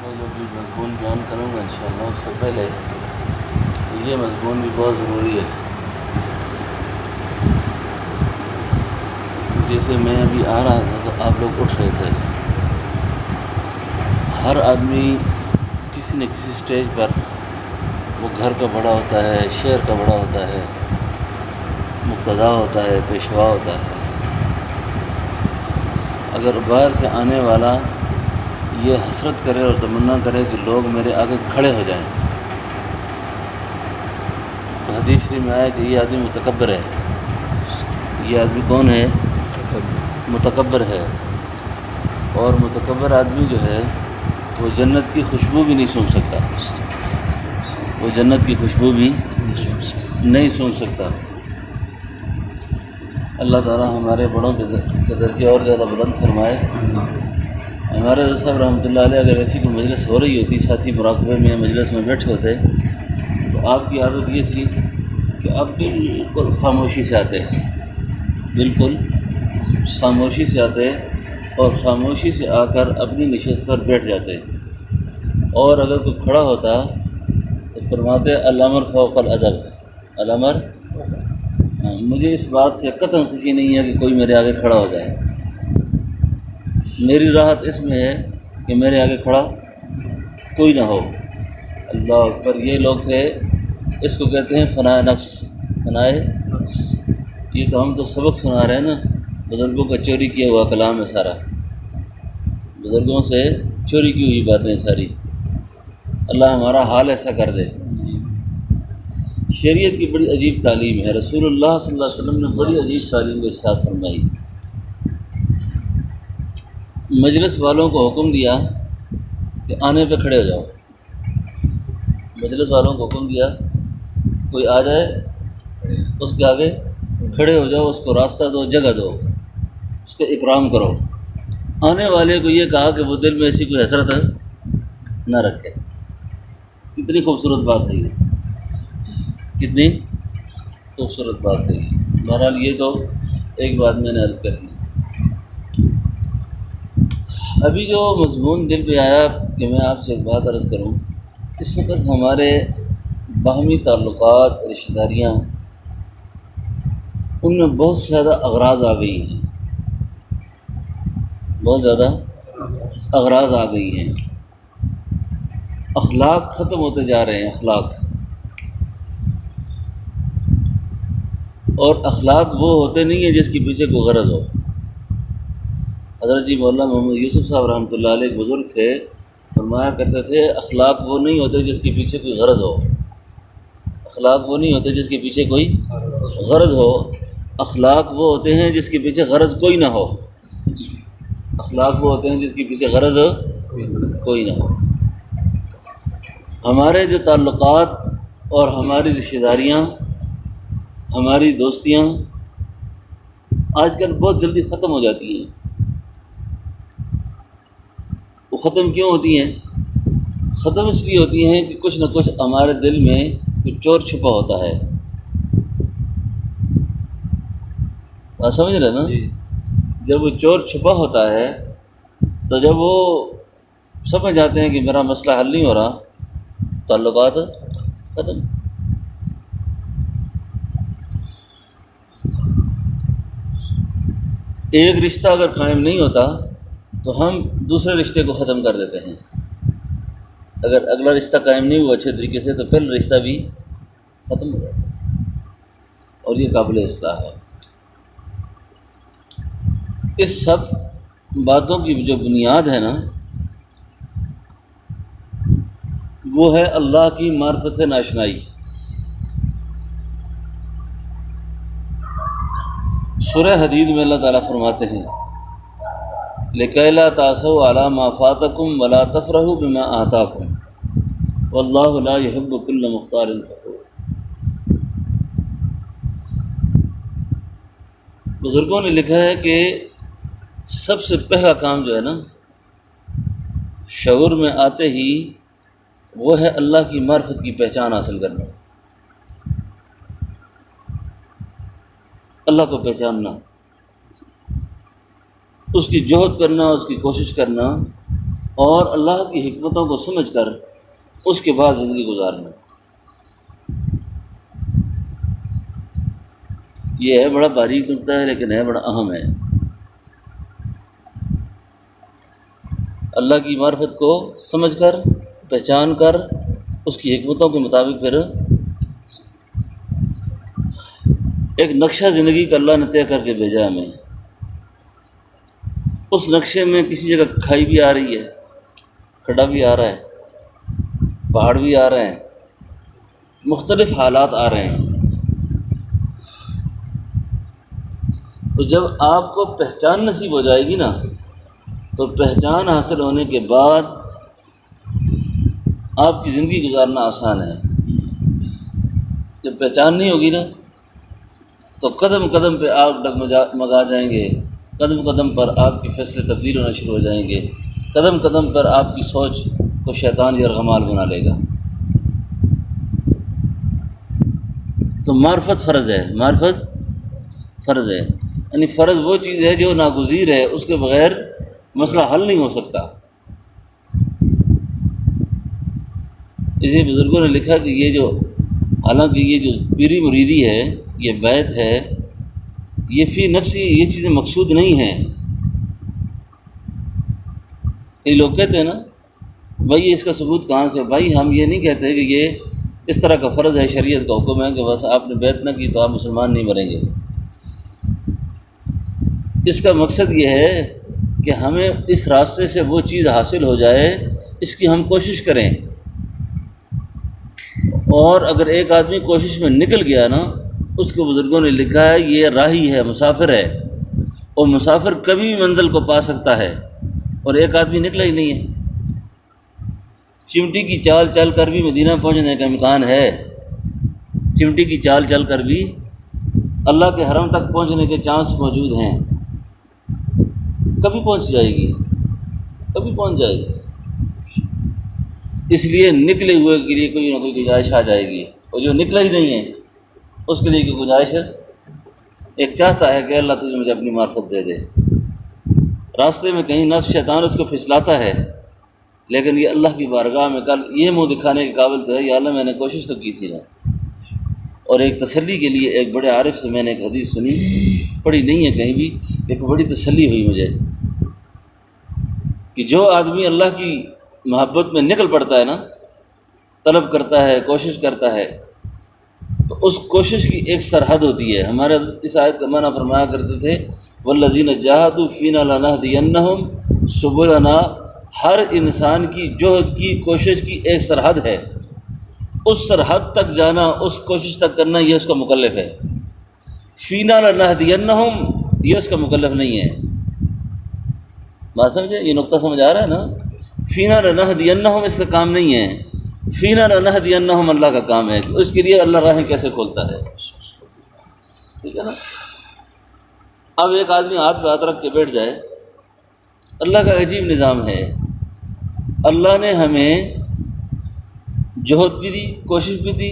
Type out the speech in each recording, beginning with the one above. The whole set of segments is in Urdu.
میں جو بھی مضمون بیان کروں گا انشاءاللہ اس سے پہلے یہ مضمون بھی بہت ضروری ہے۔ جیسے میں ابھی آ رہا تھا تو آپ لوگ اٹھ رہے تھے، ہر آدمی کسی نہ کسی سٹیج پر وہ گھر کا بڑا ہوتا ہے، شہر کا بڑا ہوتا ہے، مقتدا ہوتا ہے، پیشوا ہوتا ہے۔ اگر باہر سے آنے والا یہ حسرت کرے اور تمنا کرے کہ لوگ میرے آگے کھڑے ہو جائیں، تو حدیث شریف میں آیا کہ یہ آدمی متکبر ہے۔ یہ آدمی کون ہے؟ متکبر ہے۔ اور متکبر آدمی جو ہے وہ جنت کی خوشبو بھی نہیں سونگھ سکتا، وہ جنت کی خوشبو بھی نہیں سونگھ سکتا۔ اللہ تعالیٰ ہمارے بڑوں کے درجے اور زیادہ بلند فرمائے۔ ہمارے حضرت صاحب رحمۃ اللہ علیہ اگر ایسی کوئی مجلس ہو رہی ہوتی، ساتھی مراقبے میں مجلس میں بیٹھے ہوتے، تو آپ کی عادت یہ تھی کہ آپ بالکل خاموشی سے آتے، بالکل خاموشی سے آتے اور خاموشی سے آ کر اپنی نشست پر بیٹھ جاتے، اور اگر کوئی کھڑا ہوتا تو فرماتے الامر فوق الادب، الامر۔ مجھے اس بات سے قطعاً خوشی نہیں ہے کہ کوئی میرے آگے کھڑا ہو جائے، میری راحت اس میں ہے کہ میرے آگے کھڑا کوئی نہ ہو۔ اللہ اکبر۔ یہ لوگ تھے، اس کو کہتے ہیں فنائے نفس، فنائے نفس۔ یہ تو ہم تو سبق سنا رہے ہیں نا، بزرگوں کا چوری کیا ہوا کلام ہے سارا، بزرگوں سے چوری کی ہوئی باتیں ساری۔ اللہ ہمارا حال ایسا کر دے۔ شریعت کی بڑی عجیب تعلیم ہے، رسول اللہ صلی اللہ علیہ وسلم نے بڑی عجیب تعلیم کو ارشاد فرمائی۔ مجلس والوں کو حکم دیا کہ آنے پہ کھڑے ہو جاؤ، مجلس والوں کو حکم دیا کوئی آ جائے اس کے آگے کھڑے ہو جاؤ، اس کو راستہ دو، جگہ دو، اس کو اکرام کرو۔ آنے والے کو یہ کہا کہ وہ دل میں ایسی کوئی حسرت نہ رکھے۔ کتنی خوبصورت بات ہے یہ، کتنی خوبصورت بات ہے یہ۔ بہرحال یہ تو ایک بات میں نے عرض کر دی۔ ابھی جو مضمون دل پہ آیا کہ میں آپ سے ایک بات عرض کروں، اس وقت ہمارے باہمی تعلقات، رشتہ داریاں، ان میں بہت زیادہ اغراض آ گئی ہیں، بہت زیادہ اغراض آ گئی ہیں۔ اخلاق ختم ہوتے جا رہے ہیں، اخلاق۔ اور اخلاق وہ ہوتے نہیں ہیں جس کے پیچھے کوئی غرض ہو۔ حضرت جی مولانا محمد یوسف صاحب رحمۃ اللہ علیہ ایک بزرگ تھے، فرمایا کرتے تھے اخلاق وہ نہیں ہوتے جس کے پیچھے کوئی غرض ہو، اخلاق وہ نہیں ہوتے جس کے پیچھے کوئی غرض ہو، اخلاق وہ ہوتے ہیں جس کے پیچھے غرض کوئی نہ ہو، اخلاق وہ ہوتے ہیں جس کے پیچھے غرض کوئی نہ ہو۔ ہمارے جو تعلقات اور ہماری رشتہ داریاں، ہماری دوستیاں آج کل بہت جلدی ختم ہو جاتی ہیں۔ وہ ختم کیوں ہوتی ہیں؟ ختم اس لیے ہوتی ہیں کہ کچھ نہ کچھ ہمارے دل میں کچھ چور چھپا ہوتا ہے۔ بات سمجھ رہے نا؟ جب وہ چور چھپا ہوتا ہے تو جب وہ سمجھ جاتے ہیں کہ میرا مسئلہ حل نہیں ہو رہا، تعلقات ختم۔ ایک رشتہ اگر قائم نہیں ہوتا تو ہم دوسرے رشتے کو ختم کر دیتے ہیں۔ اگر اگلا رشتہ قائم نہیں ہوا اچھے طریقے سے تو پھر رشتہ بھی ختم ہو جاتا ہے، اور یہ قابل اصلاح ہے۔ اس سب باتوں کی جو بنیاد ہے نا، وہ ہے اللہ کی معرفت سے ناشنائی۔ سورہ حدید میں اللہ تعالیٰ فرماتے ہیں لِكَيْ لَا تَأْسَوْا عَلَىٰ مَا فَاتَكُمْ وَلَا تَفْرَحُوا بِمَا آتَاكُمْ وَاللَّهُ لَا يُحِبُّ كُلَّ مُخْتَالٍ فَخُورٍ۔ بزرگوں نے لکھا ہے کہ سب سے پہلا کام جو ہے نا، شعور میں آتے ہی وہ ہے اللہ کی معرفت کی پہچان حاصل کرنا، اللہ کو پہچاننا، اس کی جہد کرنا، اس کی کوشش کرنا اور اللہ کی حکمتوں کو سمجھ کر اس کے بعد زندگی گزارنا۔ یہ ہے بڑا باریک نکتہ ہے، لیکن ہے بڑا اہم ہے۔ اللہ کی معرفت کو سمجھ کر، پہچان کر، اس کی حکمتوں کے مطابق پھر ایک نقشہ زندگی کا اللہ نے طے کر کے بھیجا ہمیں۔ اس نقشے میں کسی جگہ کھائی بھی آ رہی ہے، کھڈا بھی آ رہا ہے، پہاڑ بھی آ رہے ہیں، مختلف حالات آ رہے ہیں۔ تو جب آپ کو پہچان نصیب ہو جائے گی نا، تو پہچان حاصل ہونے کے بعد آپ کی زندگی گزارنا آسان ہے۔ جب پہچان نہیں ہوگی نا، تو قدم قدم پہ آپ ڈگمگا جائیں گے، قدم قدم پر آپ کے فیصلے تبدیل ہونا شروع ہو جائیں گے، قدم قدم پر آپ کی سوچ کو شیطان یرغمال بنا لے گا۔ تو معرفت فرض ہے، معرفت فرض ہے، یعنی فرض وہ چیز ہے جو ناگزیر ہے، اس کے بغیر مسئلہ حل نہیں ہو سکتا۔ اسی بزرگوں نے لکھا کہ یہ جو، حالانکہ یہ جو پیری مریدی ہے، یہ بیت ہے، یہ فی نفسی یہ چیزیں مقصود نہیں ہیں۔ کئی لوگ کہتے ہیں نا بھائی اس کا ثبوت کہاں سے؟ بھائی ہم یہ نہیں کہتے کہ یہ اس طرح کا فرض ہے، شریعت کا حکم ہے کہ بس آپ نے بیت نہ کی تو آپ مسلمان نہیں بنیں گے۔ اس کا مقصد یہ ہے کہ ہمیں اس راستے سے وہ چیز حاصل ہو جائے، اس کی ہم کوشش کریں۔ اور اگر ایک آدمی کوشش میں نکل گیا نا، اس کو بزرگوں نے لکھا ہے یہ راہی ہے، مسافر ہے، اور مسافر کبھی منزل کو پا سکتا ہے، اور ایک آدمی نکلا ہی نہیں ہے۔ چمٹی کی چال چل کر بھی مدینہ پہنچنے کا امکان ہے، چمٹی کی چال چل کر بھی اللہ کے حرم تک پہنچنے کے چانس موجود ہیں۔ کبھی پہنچ جائے گی، کبھی پہنچ جائے گی۔ اس لیے نکلے ہوئے کے لیے کوئی نہ کوئی گنجائش آ جائے گی، اور جو نکلا ہی نہیں ہے اس کے لیے کوئی گنجائش ہے؟ ایک چاہتا ہے کہ اللہ تجھے مجھے اپنی معرفت دے دے، راستے میں کہیں نفس شیطان اس کو پھسلاتا ہے، لیکن یہ اللہ کی بارگاہ میں کل یہ منہ دکھانے کے قابل تو ہے، یا اللہ میں نے کوشش تو کی تھی نا۔ اور ایک تسلی کے لیے ایک بڑے عارف سے میں نے ایک حدیث سنی، پڑھی نہیں ہے کہیں بھی، لیکن بڑی تسلی ہوئی مجھے، کہ جو آدمی اللہ کی محبت میں نکل پڑتا ہے نا، طلب کرتا ہے، کوشش کرتا ہے، تو اس کوشش کی ایک سرحد ہوتی ہے۔ ہمارے اس آیت کا معنی فرمایا کرتے تھے والذین جاہدوا فینا لنہدینہم سبلنا، ہر انسان کی جہد کی، کوشش کی ایک سرحد ہے، اس سرحد تک جانا، اس کوشش تک کرنا، یہ اس کا مکلف ہے۔ فینا لنہدینہم یہ اس کا مکلف نہیں ہے۔ بات سمجھے؟ یہ نقطہ سمجھ آ رہا ہے نا؟ فینا لنہدینہم اس کا کام نہیں ہے، فینا لنہدینہم اللہ کا کام ہے، اس کے لیے اللہ راہیں کیسے کھولتا ہے۔ ٹھیک ہے نا؟ اب ایک آدمی ہاتھ پہ ہاتھ رکھ کے بیٹھ جائے، اللہ کا عجیب نظام ہے۔ اللہ نے ہمیں جہد بھی دی، کوشش بھی دی،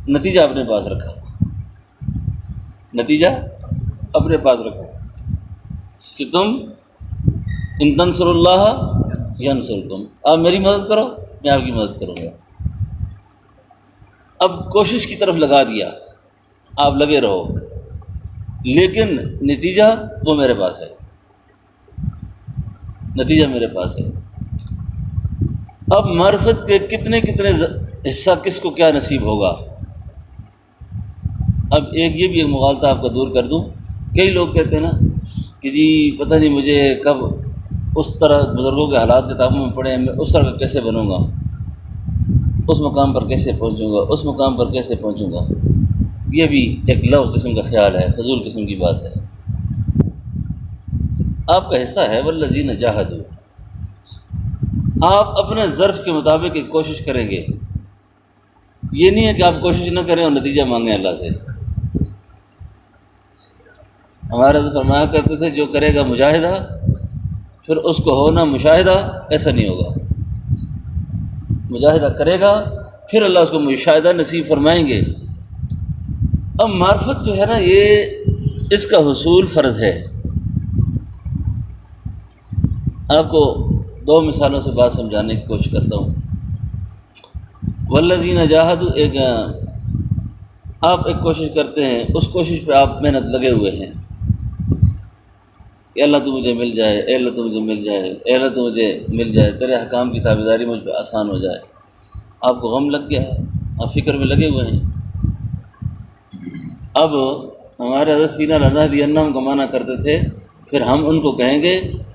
نتیجہ اپنے پاس رکھا، نتیجہ اپنے پاس رکھا کہ تم ان تنصر اللہ ینصرکم، آپ میری مدد کرو میں آپ کی مدد کروں گا۔ اب کوشش کی طرف لگا دیا، آپ لگے رہو، لیکن نتیجہ وہ میرے پاس ہے، نتیجہ میرے پاس ہے۔ اب معرفت کے کتنے کتنے حصہ کس کو کیا نصیب ہوگا۔ اب یہ بھی ایک مغالطہ آپ کا دور کر دوں، کئی لوگ کہتے ہیں نا کہ جی پتہ نہیں مجھے کب اس طرح بزرگوں کے حالات کتابوں میں پڑھے ہیں، میں اس طرح کیسے بنوں گا، اس مقام پر کیسے پہنچوں گا، اس مقام پر کیسے پہنچوں گا۔ یہ بھی ایک لو قسم کا خیال ہے، فضول قسم کی بات ہے۔ آپ کا حصہ ہے والذین جاہدوا، آپ اپنے ظرف کے مطابق ایک کوشش کریں گے، یہ نہیں ہے کہ آپ کوشش نہ کریں اور نتیجہ مانگیں اللہ سے۔ ہمارے حضرت فرمایا کرتے تھے جو کرے گا مجاہدہ پھر اس کو ہونا مشاہدہ، ایسا نہیں ہوگا۔ مجاہدہ کرے گا پھر اللہ اس کو مشاہدہ نصیب فرمائیں گے۔ اب معرفت جو ہے نا، یہ اس کا حصول فرض ہے۔ آپ کو 2 مثالوں سے بات سمجھانے کی کوشش کرتا ہوں۔ والذین جاہدوا، ایک آپ ایک کوشش کرتے ہیں، اس کوشش پہ آپ محنت لگے ہوئے ہیں کہ اللہ تو مجھے مل جائے، اے اللہ تو مجھے مل جائے، اے اللہ تو مجھے مل جائے، تیرے احکام کی تابعداری مجھ پہ آسان ہو جائے۔ آپ کو غم لگ گیا ہے، آپ فکر میں لگے ہوئے ہیں۔ اب ہمارے حضرت فینا لنہدینہم کا معنی کرتے تھے، پھر ہم ان کو کہیں گے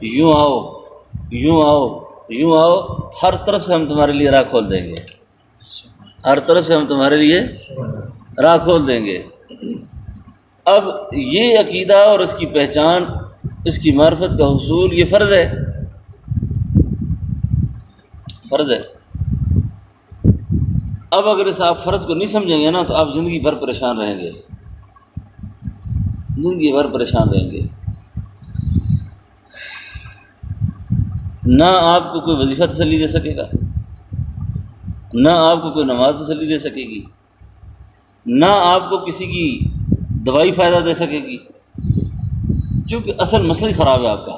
یوں آؤ، یوں آؤ، یوں آؤ، ہر طرف سے ہم تمہارے لیے راہ کھول دیں گے، ہر طرف سے ہم تمہارے لیے راہ کھول دیں گے۔ اب یہ عقیدہ اور اس کی پہچان، اس کی معرفت کا حصول، یہ فرض ہے، فرض ہے۔ اب اگر اس آپ فرض کو نہیں سمجھیں گے نا تو آپ زندگی بھر پریشان رہیں گے، زندگی بھر پریشان رہیں گے۔ نہ آپ کو کوئی وظیفہ تسلی دے سکے گا، نہ آپ کو کوئی نماز تسلی دے سکے گی، نہ آپ کو کسی کی دوائی فائدہ دے سکے گی، کیونکہ اصل مسئلہ ہی خراب ہے آپ کا۔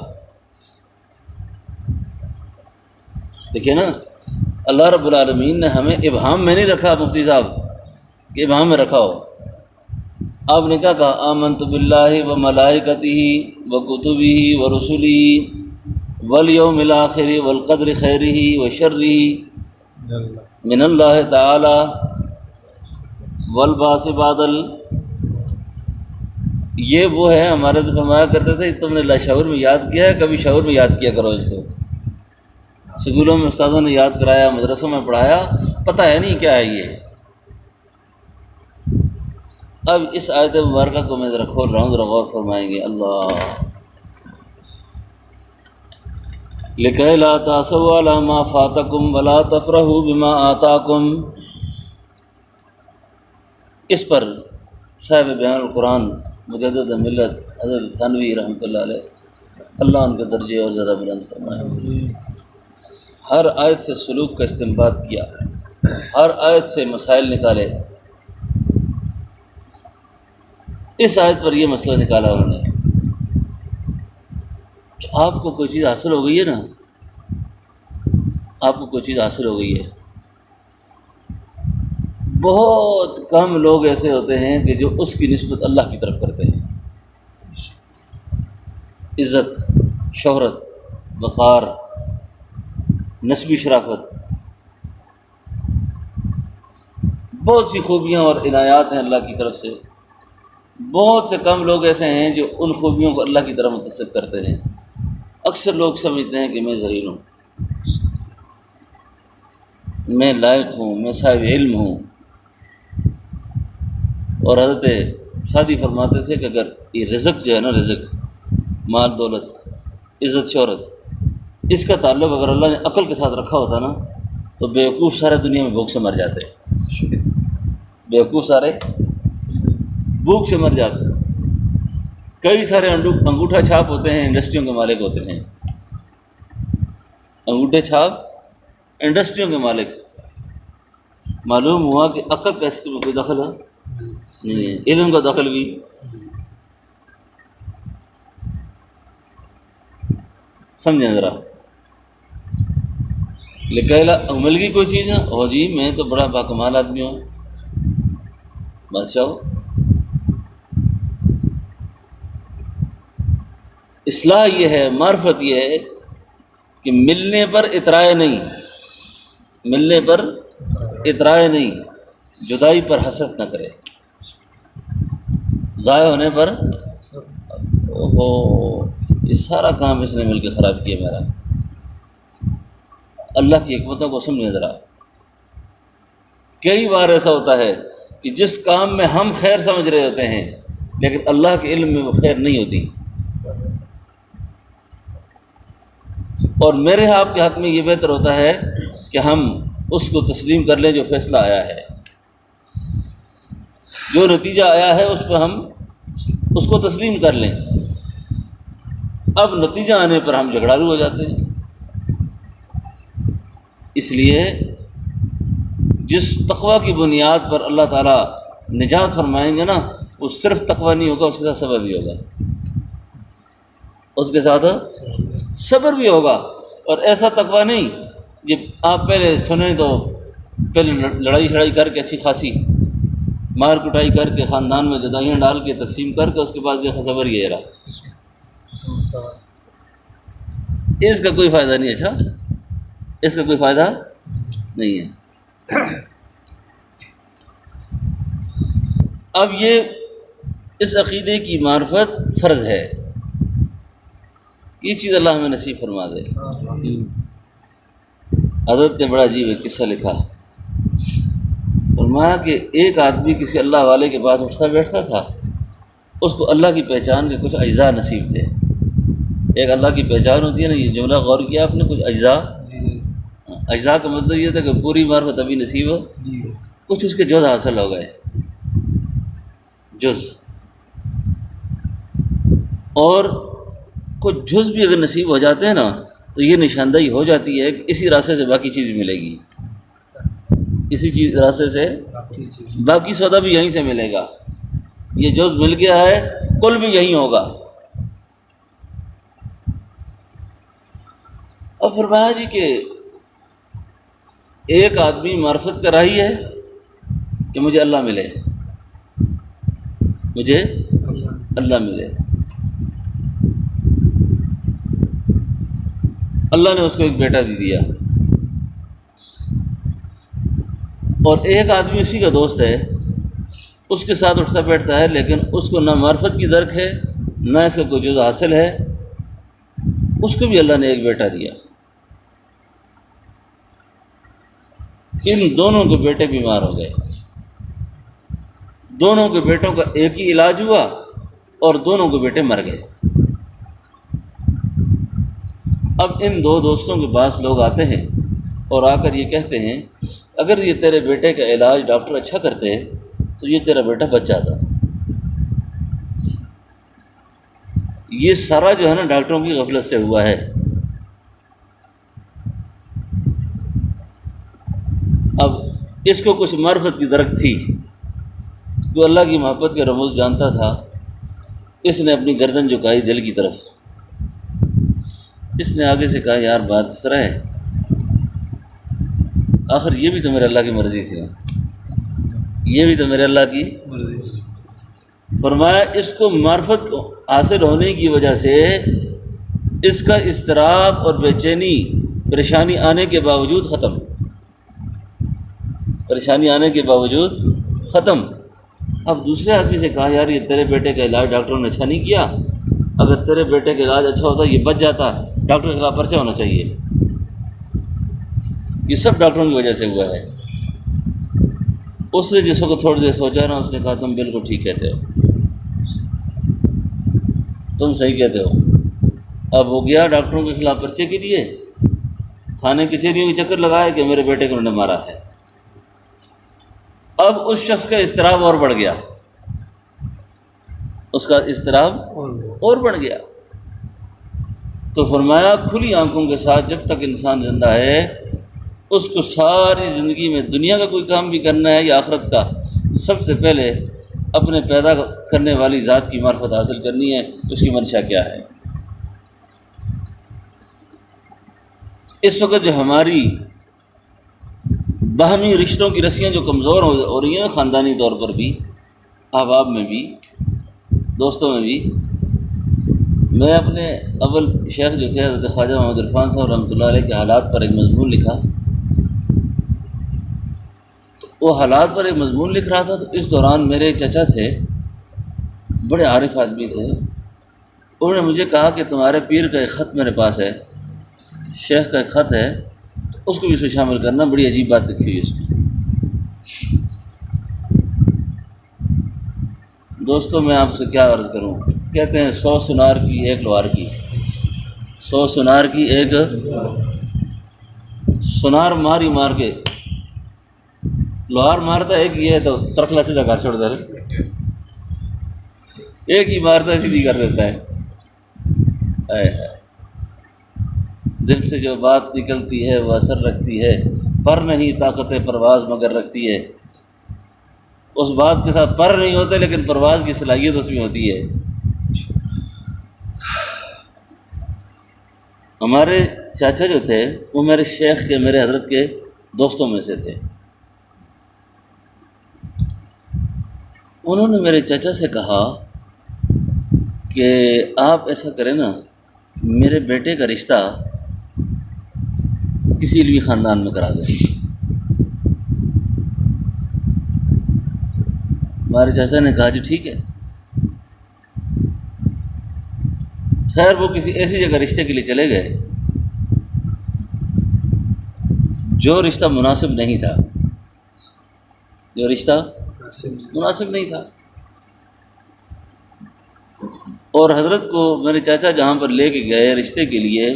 دیکھیے نا، اللہ رب العالمین نے ہمیں ابہام میں نہیں رکھا مفتی صاحب کہ ابہام میں رکھا ہو۔ آپ نے کیا کہا؟ آمنت باللہ و ملائکتہ و کتبہ و رسلہ والیوم الآخر والقدر خیرہ و شرہ من اللہ تعالی والبعث بعد یہ وہ ہے، ہمارے تو فرمایا کرتے تھے تم نے لاشعور میں یاد کیا ہے، کبھی شعور میں یاد کیا کرو اس کو۔ سکولوں میں استادوں نے یاد کرایا، مدرسوں میں پڑھایا، پتہ ہے نہیں کیا ہے یہ۔ اب اس آیت مبارکہ کو میں ذرا کھول رہا ہوں، ذرا غور فرمائیں گے۔ اللہ لِكَيْ لَا تَأْسَوْا عَلَىٰ مَا فَاتَكُمْ وَلَا تَفْرَحُوا بِمَا آتَاكُمْ، اس پر صاحب بیان القرآن مجدد ملت حضرت تھانوی رحمۃ اللہ علیہ، اللہ ان کے درجے اور زیادہ بلند فرمائے، ہر آیت سے سلوک کا استنباط کیا، ہر آیت سے مسائل نکالے۔ اس آیت پر یہ مسئلہ نکالا انہوں نے کہ آپ کو کوئی چیز حاصل ہو گئی ہے نا، آپ کو کوئی چیز حاصل ہو گئی ہے، بہت کم لوگ ایسے ہوتے ہیں کہ جو اس کی نسبت اللہ کی طرف کرتے ہیں۔ عزت، شہرت، وقار، نسبی شرافت، بہت سی خوبیاں اور عنایات ہیں اللہ کی طرف سے، بہت سے کم لوگ ایسے ہیں جو ان خوبیوں کو اللہ کی طرف منتسب کرتے ہیں۔ اکثر لوگ سمجھتے ہیں کہ میں ذلیل ہوں، میں لائق ہوں، میں صاحب علم ہوں۔ اور حضرت سعدی فرماتے تھے کہ اگر یہ رزق جو ہے نا، رزق، مال دولت، عزت شہرت، اس کا تعلق اگر اللہ نے عقل کے ساتھ رکھا ہوتا نا تو بیوقوف سارے دنیا میں بھوک سے مر جاتے، بیوقوف سارے بھوک سے مر جاتے۔ کئی سارے انگوٹھا چھاپ ہوتے ہیں، انڈسٹریوں کے مالک ہوتے ہیں، انگوٹھے چھاپ انڈسٹریوں کے مالک۔ معلوم ہوا کہ عقل کا اس میں کوئی دخل ہے نہیں ہے، علم کا دخل بھی۔ سمجھیں ذرا، لکھلا مل گئی کوئی چیز ہے، او جی میں تو بڑا باکمال آدمی ہوں، بادشاہ ہو۔ اصلاح یہ ہے، معرفت یہ ہے کہ ملنے پر اترائے نہیں، ملنے پر اترائے نہیں، جدائی پر حسرت نہ کرے، ضائع ہونے پر اوہو یہ سارا کام اس نے مل کے خراب کیا میرا۔ اللہ کی حکمتوں کو سمجھیں ذرا۔ کئی بار ایسا ہوتا ہے کہ جس کام میں ہم خیر سمجھ رہے ہوتے ہیں لیکن اللہ کے علم میں وہ خیر نہیں ہوتی، اور میرے آپ کے حق میں یہ بہتر ہوتا ہے کہ ہم اس کو تسلیم کر لیں جو فیصلہ آیا ہے، جو نتیجہ آیا ہے اس پہ ہم اس کو تسلیم کر لیں۔ اب نتیجہ آنے پر ہم جھگڑالو ہو جاتے ہیں۔ اس لیے جس تقوی کی بنیاد پر اللہ تعالیٰ نجات فرمائیں گے نا، وہ صرف تقوی نہیں ہوگا، اس کے ساتھ صبر بھی ہوگا۔ اس کے ساتھ صبر بھی ہوگا، اور ایسا تقویٰ نہیں جب آپ پہلے سنیں تو پہلے لڑائی شڑائی کر کے اچھی خاصی مار کٹائی کر کے خاندان میں جدائیاں ڈال کے تقسیم کر کے اس کے بعد یہ صبر ہی رہا، اس کا کوئی فائدہ نہیں۔ اچھا اس کا کوئی فائدہ نہیں ہے۔ اب یہ اس عقیدے کی معرفت فرض ہے، یہ چیز اللہ ہمیں نصیب فرما دے۔ حضرت نے بڑا عجیب ایک قصہ لکھا، فرمایا کہ ایک آدمی کسی اللہ والے کے پاس اٹھتا بیٹھتا تھا، اس کو اللہ کی پہچان کے کچھ اجزاء نصیب تھے۔ ایک اللہ کی پہچان ہوتی ہے نا، یہ جملہ غور کیا آپ نے، کچھ اجزاء۔ اجزاء کا مطلب یہ تھا کہ پوری معرفت ابھی نصیب ہو، کچھ اس کے جز حاصل ہو گئے، جز، اور کچھ جز بھی اگر نصیب ہو جاتے ہیں نا تو یہ نشاندہی ہو جاتی ہے کہ اسی راستے سے باقی چیز ملے گی، اسی چیز راستے سے باقی سودا بھی یہیں سے ملے گا، یہ جز مل گیا ہے کل بھی یہیں ہوگا۔ اب فرمایا جی کہ ایک آدمی معرفت کر رہی ہے کہ مجھے اللہ ملے، مجھے اللہ ملے، اللہ نے اس کو ایک بیٹا بھی دیا، اور ایک آدمی اسی کا دوست ہے، اس کے ساتھ اٹھتا بیٹھتا ہے، لیکن اس کو نہ معرفت کی درک ہے نہ اس کا کوئی جز حاصل ہے، اس کو بھی اللہ نے ایک بیٹا دیا۔ ان دونوں کے بیٹے بیمار ہو گئے، دونوں کے بیٹوں کا ایک ہی علاج ہوا اور دونوں کے بیٹے مر گئے۔ اب ان دو دوستوں کے پاس لوگ آتے ہیں اور آ کر یہ کہتے ہیں اگر یہ تیرے بیٹے کا علاج ڈاکٹر اچھا کرتے تو یہ تیرا بیٹا بچ جاتا۔ یہ سارا جو ہے نا ڈاکٹروں کی غفلت سے ہوا ہے۔ اب اس کو کچھ معرفت کی درک تھی، جو اللہ کی محبت کے رموز جانتا تھا، اس نے اپنی گردن جھکائی دل کی طرف۔ اس نے آگے سے کہا یار بات اس طرح ہے، آخر یہ بھی تو میرے اللہ کی مرضی تھی، یہ بھی تو میرے اللہ کی مرضی تھی۔ فرمایا اس کو معرفت کو حاصل ہونے کی وجہ سے اس کا اضطراب اور بے چینی پریشانی آنے کے باوجود ختم، پریشانی آنے کے باوجود ختم۔ اب دوسرے آدمی سے کہا یار یہ تیرے بیٹے کا علاج ڈاکٹروں نے اچھا نہیں کیا، اگر تیرے بیٹے کا علاج اچھا ہوتا یہ بچ جاتا، ڈاکٹر کے خلاف پرچہ ہونا چاہیے۔ یہ سب ڈاکٹروں کی وجہ سے ہوا ہے۔ اس نے جس کو تھوڑی دیر سوچا نا، اس نے کہا تم بالکل ٹھیک کہتے ہو، تم صحیح کہتے ہو۔ اب وہ گیا ڈاکٹروں کے خلاف پرچے کے لیے، تھانے کچہریوں کے چکر لگائے کہ میرے بیٹے کو انہوں نے مارا ہے۔ اب اس شخص کا اضطراب اور بڑھ گیا، اس کا اضطراب اور بڑھ گیا۔ تو فرمایا کھلی آنکھوں کے ساتھ جب تک انسان زندہ ہے اس کو ساری زندگی میں دنیا کا کوئی کام بھی کرنا ہے یا آخرت کا، سب سے پہلے اپنے پیدا کرنے والی ذات کی معرفت حاصل کرنی ہے، اس کی منشا کیا ہے۔ اس وقت جو ہماری باہمی رشتوں کی رسیاں جو کمزور ہو رہی ہیں خاندانی طور پر بھی، احباب میں بھی، دوستوں میں بھی، میں اپنے اول شیخ جو تھے حضرت خواجہ محمد عرفان صاحب رحمۃ اللہ علیہ کے حالات پر ایک مضمون لکھا، تو وہ حالات پر ایک مضمون لکھ رہا تھا، تو اس دوران میرے چچا تھے، بڑے عارف آدمی تھے، انہوں نے مجھے کہا کہ تمہارے پیر کا ایک خط میرے پاس ہے، شیخ کا ایک خط ہے، تو اس کو بھی اس میں شامل کرنا، بڑی عجیب بات لکھی ہوئی ہے اس میں۔ دوستوں میں آپ سے کیا عرض کروں، کہتے ہیں 100 سنار کی ایک لوہار کی، 100 سنار کی ایک سنار ماری مار کے لوہار مارتا ایک یہ ہے تو ترکلا سیدھا گھر چھوڑ دے رہے، ایک ہی مارتا سیدھی کر دیتا ہے۔ دل سے جو بات نکلتی ہے وہ اثر رکھتی ہے، پر نہیں طاقت پرواز مگر رکھتی ہے۔ اس بات کے ساتھ پر نہیں ہوتے لیکن پرواز کی صلاحیت اس میں ہوتی ہے۔ ہمارے چاچا جو تھے وہ میرے شیخ کے، میرے حضرت کے دوستوں میں سے تھے۔ انہوں نے میرے چاچا سے کہا کہ آپ ایسا کریں نا، میرے بیٹے کا رشتہ کسی علمی خاندان میں کرا دیں۔ ہمارے چاچا نے کہا جی ٹھیک ہے۔ خیر وہ کسی ایسی جگہ رشتے کے لیے چلے گئے جو رشتہ مناسب نہیں تھا، جو رشتہ مناسب نہیں تھا، اور حضرت کو میرے چاچا جہاں پر لے کے گئے رشتے کے لیے،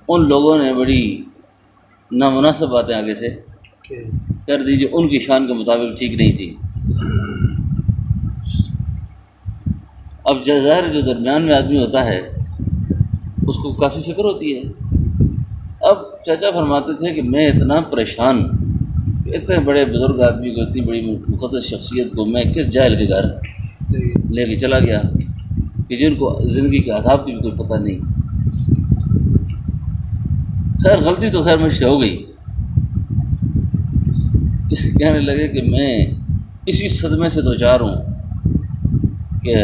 ان لوگوں نے بڑی نامناسب باتیں آگے سے کر دی جو ان کی شان کے مطابق ٹھیک نہیں تھی۔ اب ظاہر جو درمیان میں آدمی ہوتا ہے اس کو کافی فکر ہوتی ہے۔ اب چاچا فرماتے تھے کہ میں اتنا پریشان کہ اتنے بڑے بزرگ آدمی کو، اتنی بڑی مقدس شخصیت کو میں کس جاہل کے گھر لے کے چلا گیا کہ جن کو زندگی کے آداب کی بھی کوئی پتہ نہیں۔ خیر غلطی تو خیر مجھ سے ہو گئی، کہنے لگے کہ میں اسی صدمے سے دوچار ہوں کہ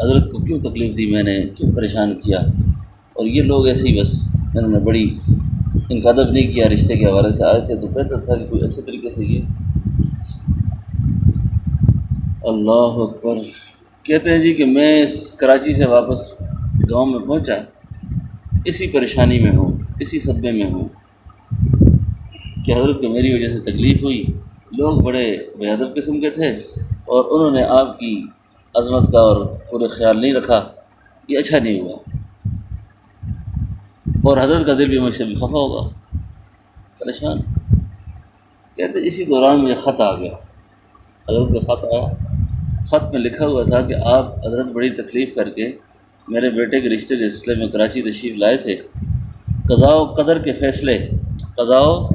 حضرت کو کیوں تکلیف دی، میں نے کیوں پریشان کیا، اور یہ لوگ ایسے ہی بس انہوں نے بڑی ان کا ادب نہیں کیا، رشتے کے حوالے سے آئے تھے تو بہتر تھا کہ کوئی اچھے طریقے سے یہ۔ اللہ اکبر۔ کہتے ہیں جی کہ میں اس کراچی سے واپس گاؤں میں پہنچا، اسی پریشانی میں ہوں، اسی صدمے میں ہوں کہ حضرت کو میری وجہ سے تکلیف ہوئی، لوگ بڑے بے ادب قسم کے تھے اور انہوں نے آپ کی عظمت کا اور پورے خیال نہیں رکھا، یہ اچھا نہیں ہوا، اور حضرت کا دل بھی مجھ سے بھی خفا ہوگا، پریشان۔ کہتے اسی دوران مجھے خط آ گیا، حضرت کا خط آیا، خط میں لکھا ہوا تھا کہ آپ حضرت بڑی تکلیف کر کے میرے بیٹے کے رشتے کے سلسلے میں کراچی تشریف لائے تھے، قضاء و قدر کے فیصلے، قضاء و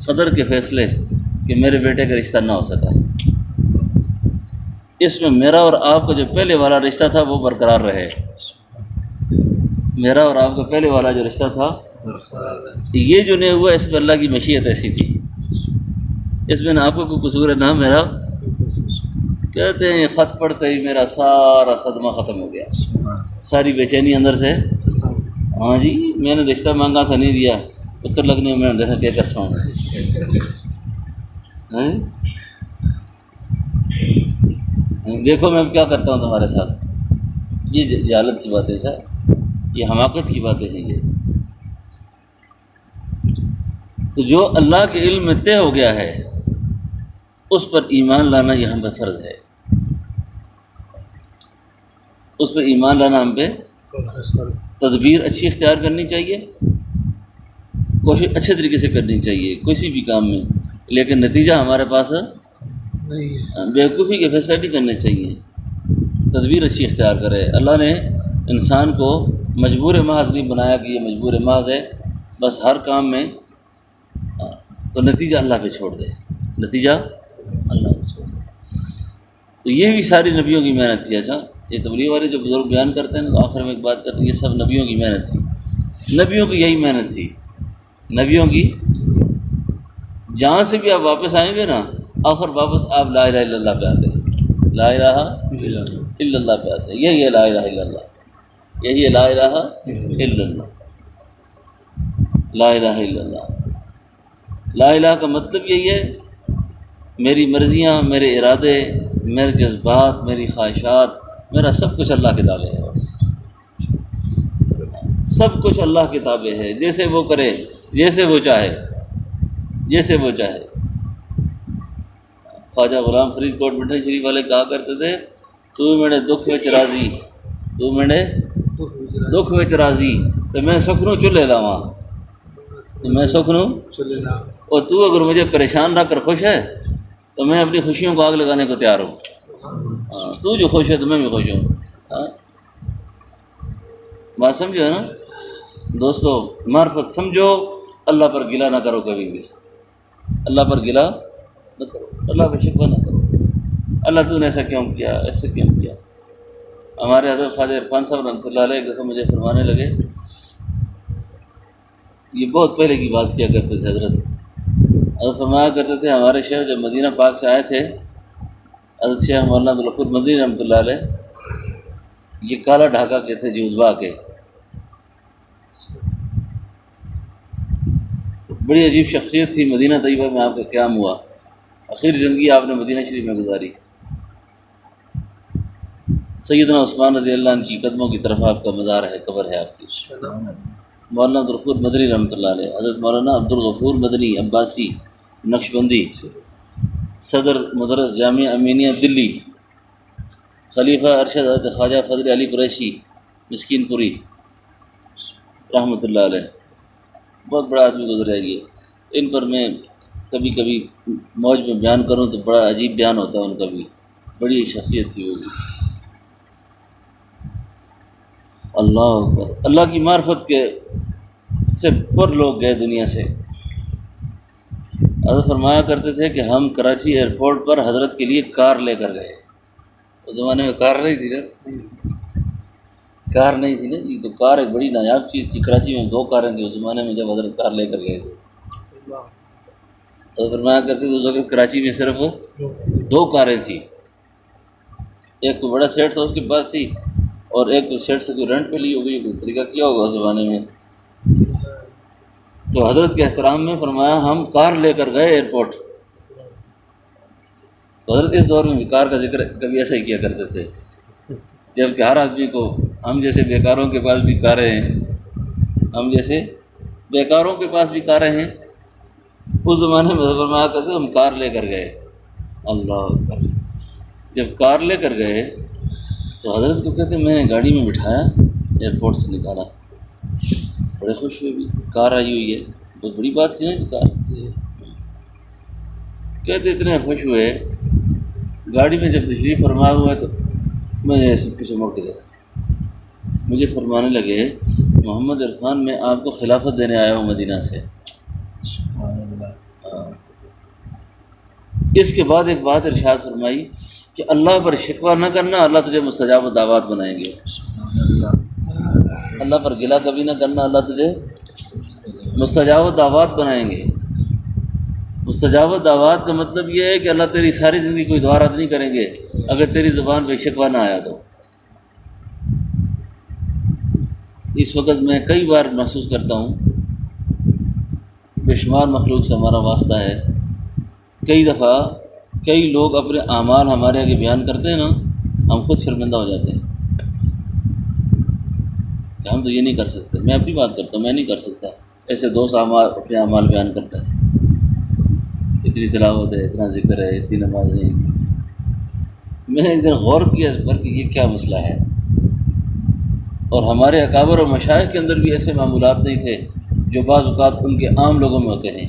قدر کے فیصلے کہ میرے بیٹے کا رشتہ نہ ہو سکا، اس میں میرا اور آپ کا جو پہلے والا رشتہ تھا وہ برقرار رہے، میرا اور آپ کا پہلے والا جو رشتہ تھا یہ جو نہیں ہوا، اس میں اللہ کی مشیت ایسی تھی، اس میں نہ آپ کا کوئی قصور ہے نہ میرا۔ کہتے ہیں یہ خط پڑھتے ہی میرا سارا صدمہ ختم ہو گیا، ساری بے چینی اندر سے۔ ہاں جی میں نے رشتہ مانگا تھا نہیں دیا، پتر لگنے میں دیکھا کیا کر سا ہوں، دیکھو میں اب کیا کرتا ہوں تمہارے ساتھ۔ یہ جہالت کی باتیں ہے، یہ حماقت کی باتیں ہیں یہ۔ تو جو اللہ کے علم میں طے ہو گیا ہے اس پر ایمان لانا یہ ہم پہ فرض ہے، اس پہ ایمان لانا ہم پہ، تدبیر اچھی اختیار کرنی چاہیے، کوشش اچھے طریقے سے کرنی چاہیے کسی بھی کام میں، لیکن نتیجہ ہمارے پاس بیوقوفی کے فیصلے نہیں کرنے چاہیے، تدبیر اچھی اختیار کرے۔ اللہ نے انسان کو مجبور محض نہیں بنایا کہ یہ مجبور محض ہے بس ہر کام میں، تو نتیجہ اللہ پہ چھوڑ دے، نتیجہ اللہ پہ چھوڑ دے۔ تو یہ بھی ساری نبیوں کی محنت تھی۔ اچھا یہ تبلیغ والے جو بزرگ بیان کرتے ہیں تو آخر میں ایک بات کرتے ہیں، یہ سب نبیوں کی محنت تھی، نبیوں کی یہی محنت تھی، نبیوں کی۔ جہاں سے بھی آپ واپس آئیں گے نا آخر واپس آپ لا الہ الا اللہ پہ آتے ہیں، لا الہ الا اللہ پہ آتے ہیں، یہی ہے لا الہ الا اللہ، یہی ہے لا الہ الا اللہ، لا الہ الا اللہ۔ لا الہ کا مطلب یہی ہے میری مرضیاں، میرے ارادے، میرے جذبات، میری خواہشات، میرا سب کچھ اللہ کے تابع ہے، سب کچھ اللہ کے تابع ہے، جیسے وہ کرے، جیسے وہ چاہے، جیسے وہ چاہے۔ خواجہ غلام فرید کوٹ مٹھائی شریف والے کہا کرتے تھے، تو میرے دکھ وچ راضی، تو میرے دکھ وچ راضی تو میں سکھنوں چلے لاواں، تو میں سکھنوں، اور تو اگر مجھے پریشان رکھ کر خوش ہے تو میں اپنی خوشیوں کو آگ لگانے کو تیار ہوں، تو جو خوش ہے تو میں بھی خوش ہوں۔ بات سمجھو نا دوستو، معرفت سمجھو، اللہ پر گلہ نہ کرو کبھی بھی، اللہ پر گلہ نہ کرو، اللہ پہ شکوہ نہ کرو، اللہ تو نے ایسا کیوں کیا، ایسا کیوں کیا۔ ہمارے حضرت خواجہ عرفان صاحب رحمۃ اللہ علیہ ایک دفعہ مجھے فرمانے لگے یہ بہت پہلے کی بات کیا کرتے تھے حضرت فرمایا کرتے تھے ہمارے شیخ جب مدینہ پاک سے آئے تھے حضرت شیخ مولانا عبدالغفور مدنی رحمۃ اللہ علیہ، یہ کالا ڈھاکہ کے تھے جوزبا کے، تو بڑی عجیب شخصیت تھی۔ مدینہ طیبہ میں آپ کا قیام ہوا، آخر زندگی آپ نے مدینہ شریف میں گزاری۔ سیدنا عثمان رضی اللہ عنہ کی قدموں کی طرف آپ کا مزار ہے، قبر ہے آپ کی۔ مولانا عبدالغفور مدنی رحمۃ اللہ علیہ، حضرت مولانا عبدالغفور مدنی عباسی نقشبندی، صدر مدرس جامعہ امینیہ دلی، خلیفہ ارشد حضرت خواجہ فضل علی قریشی مسکین پوری رحمۃ اللہ علیہ، بہت بڑا آدمی گزرا ہے یہ۔ ان پر میں کبھی کبھی موج میں بیان کروں تو بڑا عجیب بیان ہوتا ہے ان کا بھی، بڑی شخصیت تھی وہ بھی۔ اللہ اکبر، اللہ کی معرفت کے سے پر لوگ گئے دنیا سے۔ حضرت فرمایا کرتے تھے کہ ہم کراچی ایئرپورٹ پر حضرت کے لیے کار لے کر گئے۔ اس زمانے میں کار نہیں تھی نا، کار نہیں تھی نا جی، تو کار ایک بڑی نایاب چیز تھی۔ کراچی میں 2 کاریں تھیں اس زمانے میں جب حضرت کار لے کر گئے تھے۔ حضرت فرمایا کرتے تھے اس وقت کراچی میں صرف 2 کاریں تھیں، ایک کوئی بڑا سیٹ تھا اس کے پاس تھی، اور ایک سیٹ سے کوئی رینٹ پہ لی ہوگی، کوئی طریقہ کیا ہوگا اس زمانے میں۔ تو حضرت کے احترام میں فرمایا ہم کار لے کر گئے ایئرپورٹ۔ تو حضرت اس دور میں بھی کار کا ذکر کبھی ایسا ہی کیا کرتے تھے، جب کہ ہر آدمی کو، ہم جیسے بیکاروں کے پاس بھی کاریں ہیں، ہم جیسے بیکاروں کے پاس بھی کاریں ہیں، اس زمانے میں فرمایا کرتے ہم کار لے کر گئے۔ اللہ اکبر، جب کار لے کر گئے تو حضرت کو کہتے میں نے گاڑی میں بٹھایا، ایئرپورٹ سے نکالا، بڑے خوش ہوئے بھی، کار آئی ہوئی ہے، بہت بڑی بات تھی نا کہ کار۔ کہتے اتنے خوش ہوئے، گاڑی میں جب تشریف فرما ہوئے تو میں نے ایسے پیچھے مڑ کے دیکھا، مجھے فرمانے لگے محمد عرفان میں آپ کو خلافت دینے آیا ہوں مدینہ سے۔ اس کے بعد ایک بات ارشاد فرمائی کہ اللہ پر شکوہ نہ کرنا، اللہ تجھے مستجاب الدعوات بنائیں گے۔ اللہ پر گلہ کبھی نہ کرنا، اللہ تجھے مستجاب الدعوات بنائیں گے۔ مستجاب الدعوات کا مطلب یہ ہے کہ اللہ تیری ساری زندگی کوئی دعا رد نہیں کریں گے اگر تیری زبان پہ شکوہ نہ آیا تو۔ اس وقت میں کئی بار محسوس کرتا ہوں، بے شمار مخلوق سے ہمارا واسطہ ہے، کئی دفعہ کئی لوگ اپنے اعمال ہمارے آگے بیان کرتے ہیں نا، ہم خود شرمندہ ہو جاتے ہیں کہ ہم تو یہ نہیں کر سکتے۔ میں اپنی بات کرتا ہوں، میں نہیں کر سکتا، ایسے دوست اپنے اعمال بیان کرتا ہے، اتنی تلاوت ہے، اتنا ذکر ہے، اتنی نمازیں۔ میں نے ایک دن غور کیا اس پر کہ یہ کیا مسئلہ ہے، اور ہمارے اکابر اور مشائخ کے اندر بھی ایسے معمولات نہیں تھے جو بعض اوقات ان کے عام لوگوں میں ہوتے ہیں۔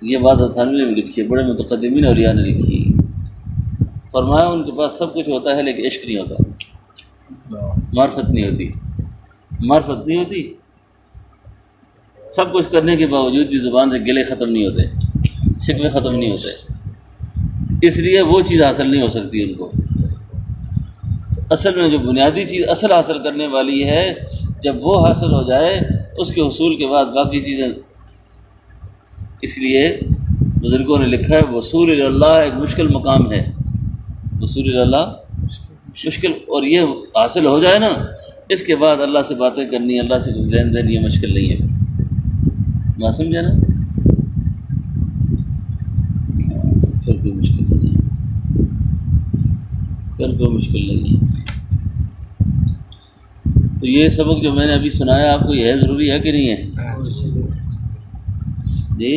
یہ بات تھانوی نے لکھی ہے، بڑے متقدمین اولیاء نے لکھی، فرمایا ان کے پاس سب کچھ ہوتا ہے لیکن عشق نہیں ہوتا، معرفت نہیں ہوتی، معرفت نہیں ہوتی، سب کچھ کرنے کے باوجود بھی زبان سے گلے ختم نہیں ہوتے، شکوے ختم نہیں ہوتے، اس لیے وہ چیز حاصل نہیں ہو سکتی ان کو۔ تو اصل میں جو بنیادی چیز اصل حاصل کرنے والی ہے، جب وہ حاصل ہو جائے اس کے حصول کے بعد باقی چیزیں، اس لیے بزرگوں نے لکھا ہے وصول اللہ ایک مشکل مقام ہے، وصول اللہ مشکل، اور یہ حاصل ہو جائے نا اس کے بعد اللہ سے باتیں کرنی، اللہ سے کچھ لین دین، یہ مشکل نہیں ہے۔ بات سمجھا نا؟ پھر کوئی مشکل نہیں ہے، پھر کوئی مشکل نہیں ہے۔ تو یہ سبق جو میں نے ابھی سنایا آپ کو، یہ ہے ضروری ہے کہ نہیں ہے؟ جی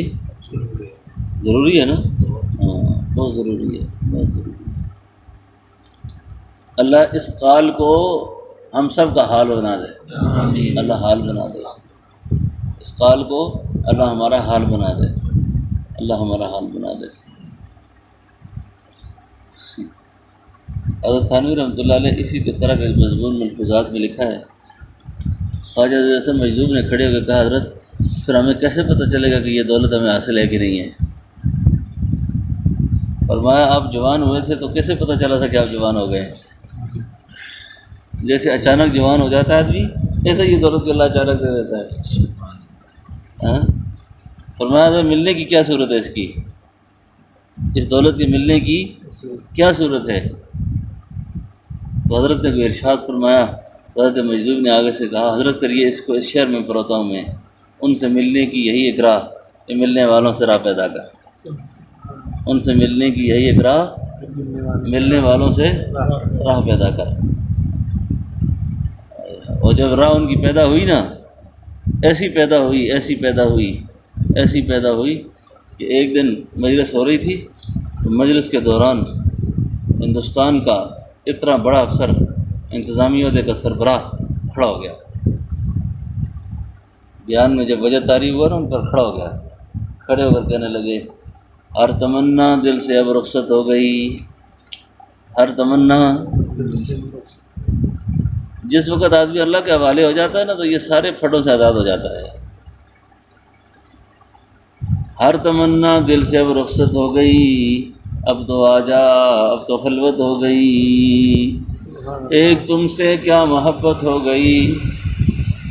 ضروری ہے نا؟ ہاں بہت ضروری ہے، بہت ضروری ہے۔ اللہ اس قال کو ہم سب کا حال بنا دے، اللہ حال بنا دے اس قال کو، اللہ ہمارا حال بنا دے، اللہ ہمارا حال بنا دے۔ حضرت تھانوی رحمۃ اللہ علیہ اسی طرح کے مضمون ملفوظات میں لکھا ہے، خواجہ حسن مجذوب نے کھڑے ہو کے کہا حضرت پھر ہمیں کیسے پتہ چلے گا کہ یہ دولت ہمیں حاصل ہے کہ نہیں ہے؟ فرمایا آپ جوان ہوئے تھے تو کیسے پتہ چلا تھا کہ آپ جوان ہو گئے؟ جیسے اچانک جوان ہو جاتا ہے آدمی ایسے یہ دولت کو اللہ اچانک دے دیتا ہے. ہاں فرمایا تھا ملنے کی کیا صورت ہے اس کی، اس دولت کے ملنے کی کیا صورت ہے؟ تو حضرت نے کوئی ارشاد فرمایا تو حضرت مجذوب نے آگے سے کہا حضرت کریے اس کو اس شہر میں پروتا ہوں میں، ان سے ملنے کی یہی ایک راہ کہ ملنے والوں سے راہ پیدا کر. ان سے ملنے کی یہی ایک راہ، ملنے والوں سے راہ پیدا کر. اور جب راہ ان کی پیدا ہوئی نا، ایسی پیدا ہوئی کہ ایک دن مجلس ہو رہی تھی تو مجلس کے دوران ہندوستان کا اتنا بڑا افسر، انتظامی عہدے کا سربراہ کھڑا ہو گیا. بیان میں جب وجہ تعریف ہوا نا ان پر کھڑا ہو گیا، کھڑے ہو کر کہنے لگے ہر تمنا دل سے اب رخصت ہو گئی، ہر تمنا. جس وقت آدمی اللہ کے حوالے ہو جاتا ہے نا تو یہ سارے پھٹوں سے آزاد ہو جاتا ہے. ہر تمنا دل سے اب رخصت ہو گئی، اب تو آجا اب تو خلوت ہو گئی. ایک تم سے کیا محبت ہو گئی،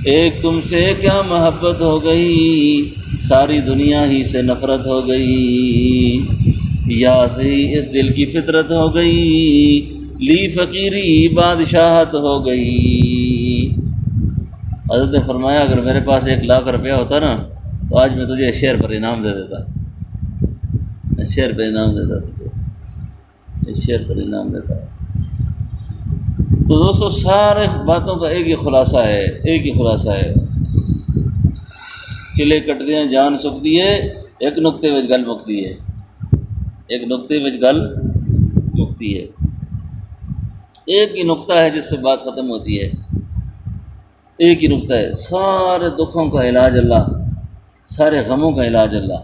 ایک تم سے کیا محبت ہو گئی، ساری دنیا ہی سے نفرت ہو گئی. یا صحیح اس دل کی فطرت ہو گئی، لی فقیری بادشاہت ہو گئی. حضرت نے فرمایا اگر میرے پاس 1,00,000 روپیہ ہوتا نا تو آج میں تجھے شہر پر انعام دے دیتا، شہر پر انعام دیتا تجھے، شہر پر انعام دیتا. تو دوستو سارے باتوں کا ایک ہی خلاصہ ہے، چلے کٹتے ہیں جان سکتی ہے، ایک نقطے وچ گل مکتی ہے، ایک نقطے وچ گل مکتی ہے. ایک ہی نقطہ ہے جس پہ بات ختم ہوتی ہے، ایک ہی نقطہ ہے. سارے دکھوں کا علاج اللہ، سارے غموں کا علاج اللہ.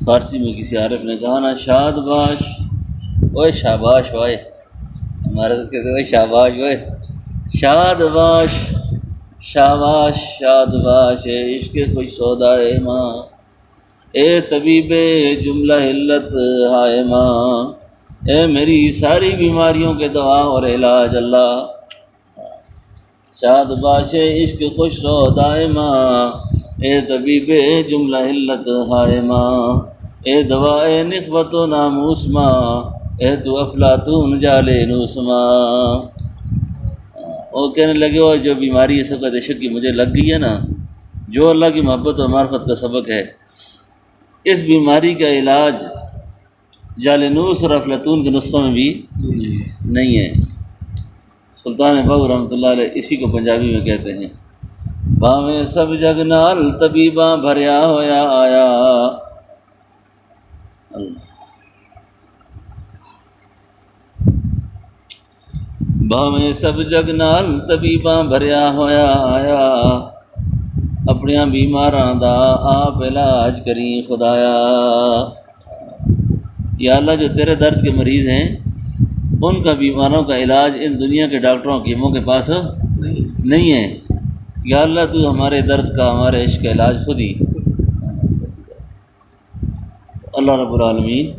فارسی میں کسی عارف نے کہا نا شاد باش اوئے شاباش ہوئے، ہمارے تو کہتے ہوئے شاباش ہوئے، شاد باش شاباش شاد باش اے عشق خوش سودائے ماں، اے طبیب جملہ علت ہائے ماں، اے میری ساری بیماریوں کے دوا اور علاج اللہ. شاد باش عشق خوش سودائے ماں، اے طبیب جملہ علت ہائے ماں، اے دوائے نخوت و ناموس ماں، اے تو افلاطون جالے نوس ماں. وہ کہنے لگے وہ جو بیماری اس وقت عشق کی مجھے لگ گئی ہے نا، جو اللہ کی محبت و معرفت کا سبق ہے، اس بیماری کا علاج جالینوس اور افلاطون کے نسخوں میں بھی نہیں ہے. سلطان بہو رحمۃ اللہ علیہ اسی کو پنجابی میں کہتے ہیں بھاویں سب جگ نال طبیباں بھریا ہویا آیا. بھاویں سب جگ نال طبیباں بھریا ہویا آیا، اپنیاں بیماراں دا آپ علاج کریں خدایا. یا اللہ جو تیرے درد کے مریض ہیں ان کا بیماروں کا علاج ان دنیا کے ڈاکٹروں حکیموں کے پاس نہیں ہے. یا اللہ تو ہمارے درد کا، ہمارے عشق کا علاج خود ہی. اللہ رب العالمین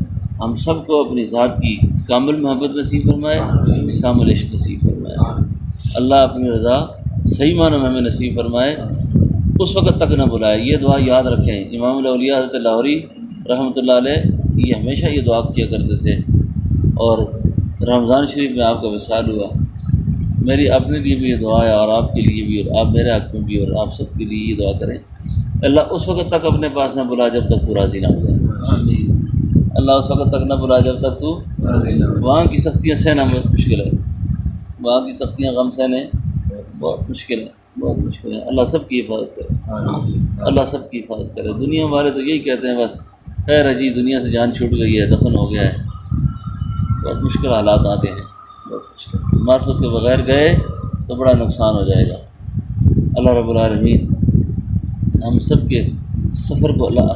ہم سب کو اپنی ذات کی کامل محبت نصیب فرمائے، کامل عشق نصیب فرمائے. اللہ اپنی رضا صحیح معنوں میں ہمیں نصیب فرمائے، اس وقت تک نہ بلائے. یہ دعا یاد رکھیں، امام الاولیاء حضرت لاہوری رحمۃ اللہ علیہ یہ ہمیشہ یہ دعا کیا کرتے تھے. اور رمضان شریف میں آپ کا وصال ہوا، میری اپنے لیے بھی یہ دعا ہے اور آپ کے لیے بھی، اور آپ میرے حق میں بھی، اور آپ سب کے لیے یہ دعا کریں اللہ اس وقت تک اپنے پاس نہ بلا جب تک تو راضی نہ ہو جائے. اللہ اس وقت تک نہ بلا جب تک تو وہاں کی سختیاں سہنا بہت مشکل ہے، وہاں کی سختیاں غم سہنے بہت مشکل ہے، بہت مشکل ہے. اللہ سب کی حفاظت کرے، اللہ سب کی حفاظت کرے. دنیا والے تو یہی کہتے ہیں بس خیر ہے جی، دنیا سے جان چھوٹ گئی ہے، دفن ہو گیا ہے. بہت مشکل حالات آتے ہیں، بہت مشکل. معرفت کے بغیر گئے تو بڑا نقصان ہو جائے گا. اللہ رب العالمین ہم سب کے سفر کو اللہ